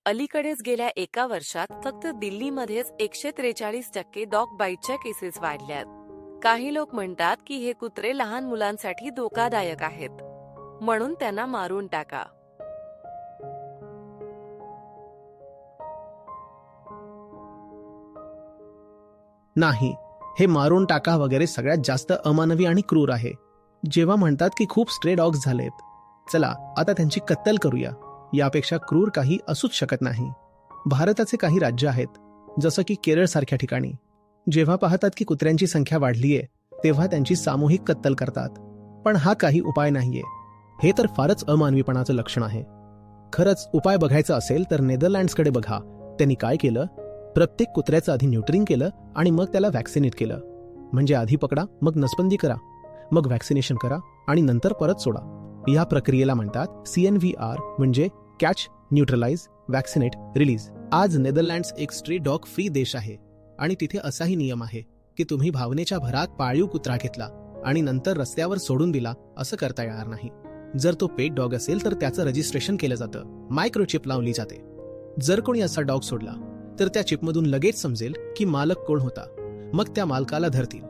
अलीकडेच गेल्या एका वर्षात फक्त दिल्लीमध्येच 143% डॉग बाईटच्या केसेस वाढल्यात. काही लोक म्हणतात की हे कुत्रे लहान मुलांसाठी धोकादायक आहेत, म्हणून त्यांना मारून टाका. नाही, हे मारून टाका वगैरे सगळ्यात जास्त अमानवी आणि क्रूर आहे. जेव्हा म्हणतात की खूप स्ट्रे डॉग्स झालेत, चला आता त्यांची कत्तल करूया, यापेक्षा क्रूर काही असूच शकत नाही. भारताचे काही राज्य आहेत, जसं की केरळ सारख्या ठिकाणी, जेव्हा पाहतात की कुत्र्यांची संख्या वाढलीये तेव्हा त्यांची सामूहिक कत्तल करतात. पण हा काही उपाय नाहीये. हे तर फारच अमानवीपणाचं लक्षण आहे. खरंच उपाय बघायचा असेल तर नेदरलँड्सकडे बघा. त्यांनी काय केलं? प्रत्येक कुत्र्याचं आधी न्यूट्रिंग केलं आणि मग त्याला व्हॅक्सिनेट केलं. म्हणजे आधी पकडा, मग नसबंदी करा, मग व्हॅक्सिनेशन करा आणि नंतर परत सोडा. या प्रक्रियेला म्हणतात CNVR, म्हणजे कॅच, न्यूट्रलाइज, व्हॅक्सिनेट, रिलीज. आज नेदरलँड्स एक स्ट्रे डॉग फ्री देश आहे आणि तिथे असाही नियम आहे की तुम्ही भावनेच्या भरात पाळीव कुत्रा घेतला आणि नंतर रस्त्यावर सोडून दिला असं करता येणार नाही. जर तो पेट डॉग असेल तर त्याचं रजिस्ट्रेशन केलं जातं, मायक्रोचिप लावली जाते. जर कोणी असा डॉग सोडला तर त्या चिपमधून लगेच समजेल की मालक कोण होता, मग त्या मालकाला धरतील.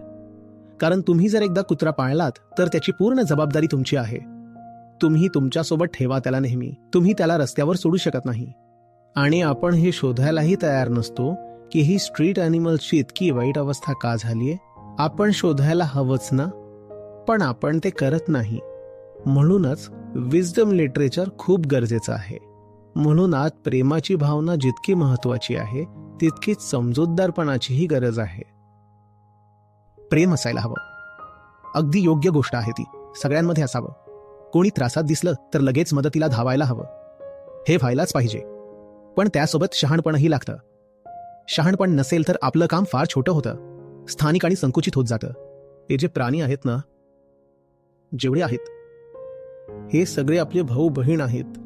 कारण तुम्ही जर एकदा कुत्रा पाळलात तर त्याची पूर्ण जबाबदारी तुमची आहे. तुम्ही तुमच्यासोबत ठेवा त्याला नेहमी, तुम्ही त्याला रस्त्यावर सोडू शकत नाही. आणि आपण हे शोधायलाही तयार नसतो की ही स्ट्रीट अॅनिमल्सची इतकी वाईट अवस्था का झालीये. आपण शोधायला हवंच ना, पण आपण ते करत नाही. म्हणूनच विजडम लिटरेचर खूप गरजेचं आहे. म्हणून आज प्रेमाची भावना जितकी महत्वाची आहे तितकीच समजूतदारपणाचीही गरज आहे. प्रेम असायला हवं, अगदी योग्य गोष्ट आहे ती, सगळ्यांमध्ये असावं. कोणी त्रासात दिसलं तर लगेच मदतीला धावायला हवं, हे व्हायलाच पाहिजे. पण त्यासोबत शहाणपणही लागतं. शहाणपण नसेल तर आपलं काम फार छोटं होतं, स्थानिक आणि संकुचित होत जातं. हे जे प्राणी आहेत ना, जेवढे आहेत, हे सगळे आपले भाऊ बहीण आहेत.